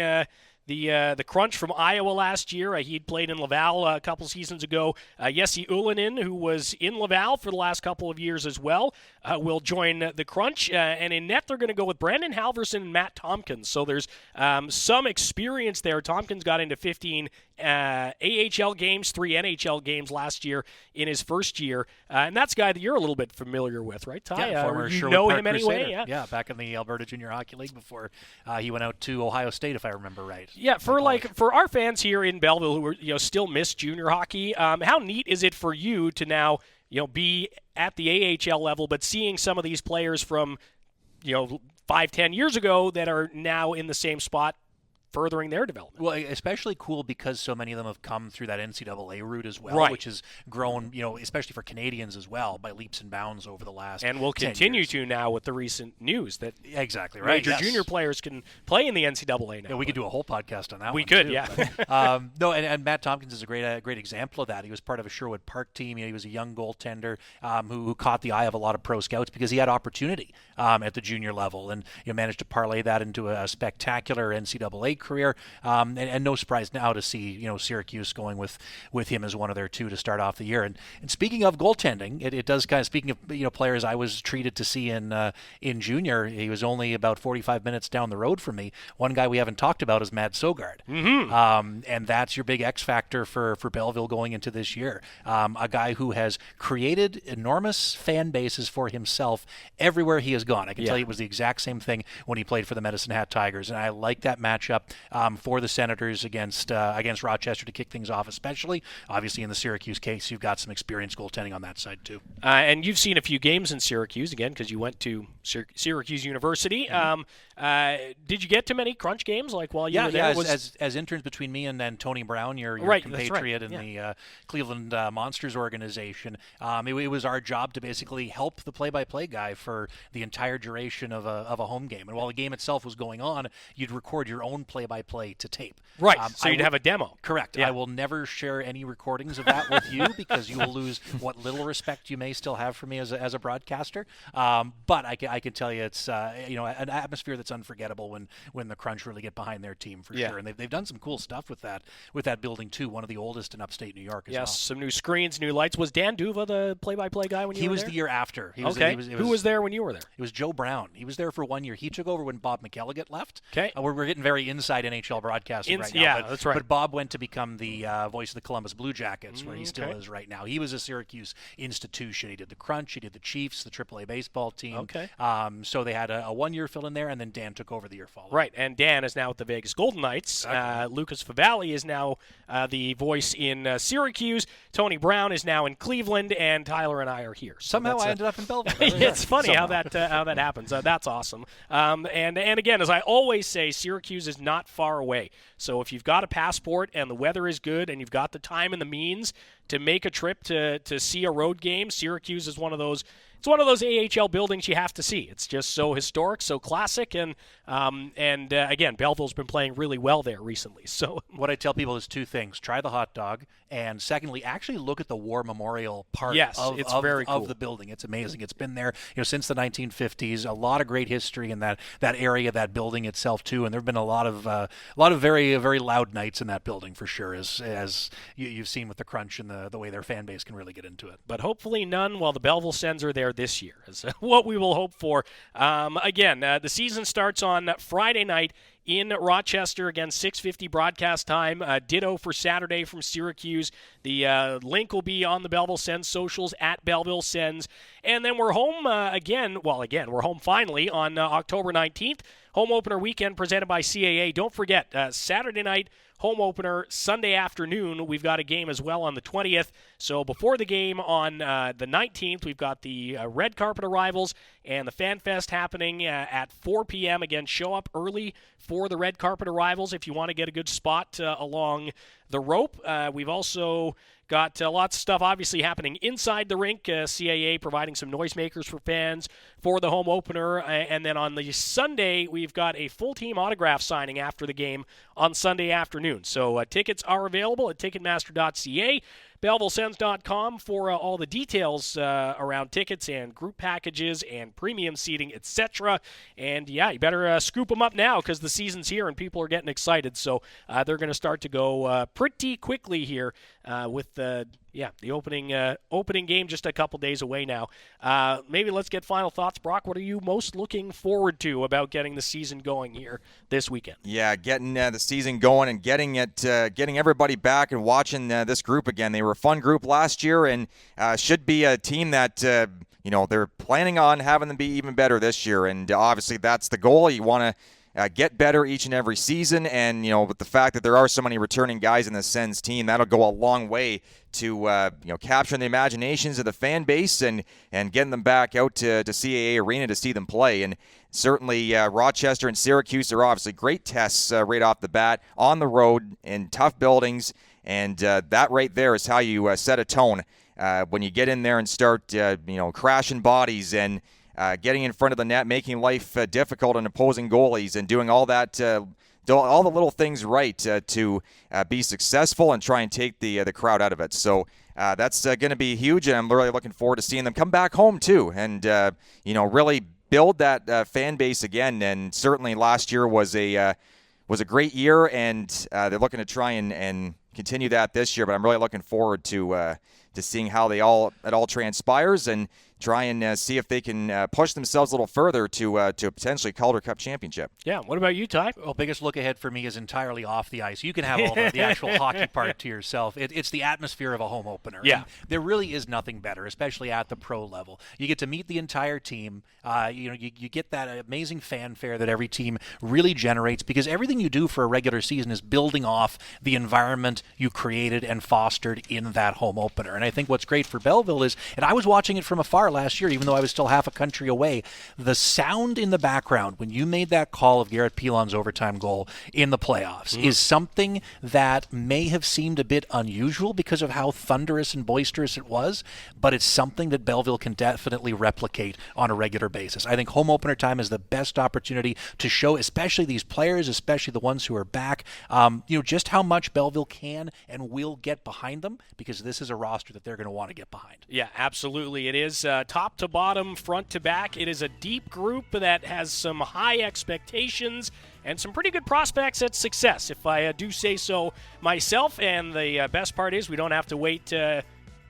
the Crunch from Iowa last year. He'd played in Laval a couple seasons ago. Jesse Ullinen, who was in Laval for the last couple of years as well, will join the Crunch. And in net, they're going to go with Brandon Halverson and Matt Tompkins. So there's some experience there. Tompkins got into 15 AHL games, 3 NHL games last year in his first year. And that's a guy that you're a little bit familiar with, right, Ty? Yeah, former you Sherwood know Park him anyway? Crusader. Yeah, back in the Alberta Junior Hockey League before he went out to Ohio State, if I remember right. Yeah, for our fans here in Belleville who are, still miss junior hockey, how neat is it for you to now, be at the AHL level, but seeing some of these players from, 5-10 years ago that are now in the same spot furthering their development? Well, especially cool because so many of them have come through that NCAA route as well, right, which has grown, especially for Canadians as well, by leaps and bounds over the last and will continue to now with the recent news that exactly right. Major junior players can play in the NCAA now. Yeah, we could do a whole podcast on that. We could, too, yeah. But, no, and Matt Tompkins is a great example of that. He was part of a Sherwood Park team. He was a young goaltender who caught the eye of a lot of pro scouts because he had opportunity at the junior level and managed to parlay that into a spectacular NCAA career. And no surprise now to see Syracuse going with him as one of their 2 to start off the year. And speaking of goaltending, it does kind of speaking of players I was treated to see in junior. He was only about 45 minutes down the road from me. One guy we haven't talked about is Mads Sogard, and that's your big X factor for Belleville going into this year. A guy who has created enormous fan bases for himself everywhere he has gone. I can tell you it was the exact same thing when he played for the Medicine Hat Tigers, and I like that matchup. For the Senators against Rochester to kick things off, especially. Obviously, in the Syracuse case, you've got some experienced goaltending on that side, too. And you've seen a few games in Syracuse, again, because you went to Syracuse University. Did you get to many Crunch games while you were there? As interns between me and Tony Brown, your compatriot in the Cleveland Monsters organization, it was our job to basically help the play-by-play guy for the entire duration of a home game. And while the game itself was going on, you'd record your own play-by-play to tape. Right, so you'd have a demo. Correct. Yeah. I will never share any recordings of that with you because you will lose what little respect you may still have for me as a broadcaster. But I can tell you it's an atmosphere that's unforgettable when the Crunch really get behind their team for sure. And they've done some cool stuff with that building too. One of the oldest in upstate New York as well. Yes, some new screens, new lights. Was Dan Duva the play-by-play guy when you were there? He was the year after. Who was there when you were there? It was Joe Brown. He was there for 1 year. He took over when Bob McElligott left. Okay. We're getting very inside NHL broadcasting right now. Yeah, that's right. But Bob went to become the voice of the Columbus Blue Jackets, where he still is right now. He was a Syracuse institution. He did the Crunch. He did the Chiefs, the AAA baseball team. Okay. So they had a 1 year fill in there, and then Dan took over the year following. Right, and Dan is now at the Vegas Golden Knights. Exactly. Lucas Favalli is now the voice in Syracuse. Tony Brown is now in Cleveland, and Tyler and I are here. So somehow I ended up in Belleville. It's funny how that happens. That's awesome. And again, as I always say, Syracuse is not far away. So if you've got a passport and the weather is good and you've got the time and the means to make a trip to see a road game, Syracuse is one of those. It's one of those AHL buildings you have to see. It's just so historic, so classic, and again, Belleville's been playing really well there recently. So what I tell people is 2 things: try the hot dog, and secondly, actually look at the War Memorial part of the building. It's amazing. It's been there since the 1950s. A lot of great history in that area, that building itself too. And there have been a lot of very very loud nights in that building for sure, as you've seen with the Crunch and the way their fan base can really get into it. But hopefully none while the Belleville Sens are there this year is what we will hope for. Again, the season starts on Friday night in Rochester. Again, 6:50 broadcast time. Ditto for Saturday from Syracuse. The link will be on the Belleville Sens socials at Belleville Sens. And then we're home we're home finally on October 19th. Home opener weekend presented by CAA. Don't forget, Saturday night, home opener Sunday afternoon. We've got a game as well on the 20th. So before the game on the 19th, we've got the red carpet arrivals and the Fan Fest happening at 4 p.m. Again, show up early for the red carpet arrivals if you want to get a good spot along the rope. We've also got lots of stuff obviously happening inside the rink. CAA providing some noisemakers for fans for the home opener. And then on the Sunday, we've got a full team autograph signing after the game on Sunday afternoon. So tickets are available at Ticketmaster.ca. BellevilleSens.com for all the details around tickets and group packages and premium seating, etc. And yeah, you better scoop them up now because the season's here and people are getting excited. So they're going to start to go pretty quickly here with the opening game just a couple days away now. Maybe let's get final thoughts. Brock, what are you most looking forward to about getting the season going here this weekend? Yeah, getting the season going and getting everybody back and watching this group again. They were a fun group last year and should be a team that they're planning on having them be even better this year. And obviously that's the goal. You want to get better each and every season, and with the fact that there are so many returning guys in the Sens team, that'll go a long way to capturing the imaginations of the fan base and getting them back out to CAA Arena to see them play. And certainly Rochester and Syracuse are obviously great tests right off the bat on the road in tough buildings, and that right there is how you set a tone when you get in there and start crashing bodies and getting in front of the net, making life difficult on opposing goalies, and doing all that, all the little things right to be successful and try and take the crowd out of it. So that's going to be huge, and I'm really looking forward to seeing them come back home too, and really build that fan base again. And certainly last year was a great year, and they're looking to try and continue that this year. But I'm really looking forward to seeing how it all transpires and try and see if they can push themselves a little further to potentially Calder Cup championship. Yeah. What about you, Ty? Well, biggest look ahead for me is entirely off the ice. You can have all the actual hockey part to yourself. It's the atmosphere of a home opener. Yeah. And there really is nothing better, especially at the pro level. You get to meet the entire team. You get that amazing fanfare that every team really generates, because everything you do for a regular season is building off the environment you created and fostered in that home opener. And I think what's great for Belleville is, and I was watching it from afar last year, even though I was still half a country away, the sound in the background when you made that call of Garrett Pilon's overtime goal in the playoffs is something that may have seemed a bit unusual because of how thunderous and boisterous it was, but it's something that Belleville can definitely replicate on a regular basis. I think home opener time is the best opportunity to show, especially these players, especially the ones who are back, just how much Belleville can and will get behind them, because this is a roster that they're going to want to get behind. Yeah, absolutely. It is top to bottom, front to back. It is a deep group that has some high expectations and some pretty good prospects at success, if I do say so myself. And the best part is we don't have to wait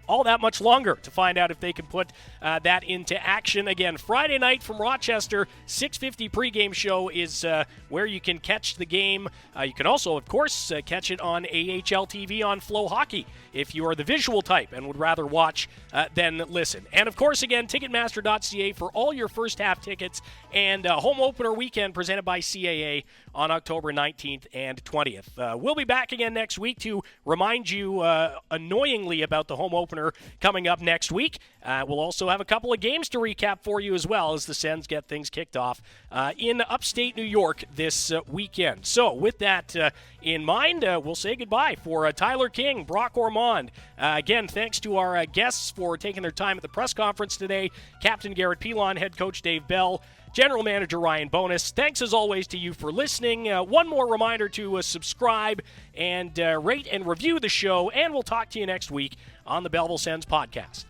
all that much longer to find out if they can put that into action. Again, Friday night from Rochester, 6:50 pregame show is where you can catch the game. You can also, of course, catch it on AHL TV on Flow Hockey if you are the visual type and would rather watch than listen. And, of course, again, Ticketmaster.ca for all your first half tickets, and home opener weekend presented by CAA on October 19th and 20th. We'll be back again next week to remind you annoyingly about the home opener coming up next week. We'll also have a couple of games to recap for you as well as the Sens get things kicked off in upstate New York this weekend. So with that in mind, we'll say goodbye for Tyler King, Brock Ormond. Again, thanks to our guests for taking their time at the press conference today. Captain Garrett Pilon, head coach Dave Bell, General Manager Ryan Bowness. Thanks as always to you for listening. One more reminder to subscribe and rate and review the show, and we'll talk to you next week on the Belleville Sens podcast.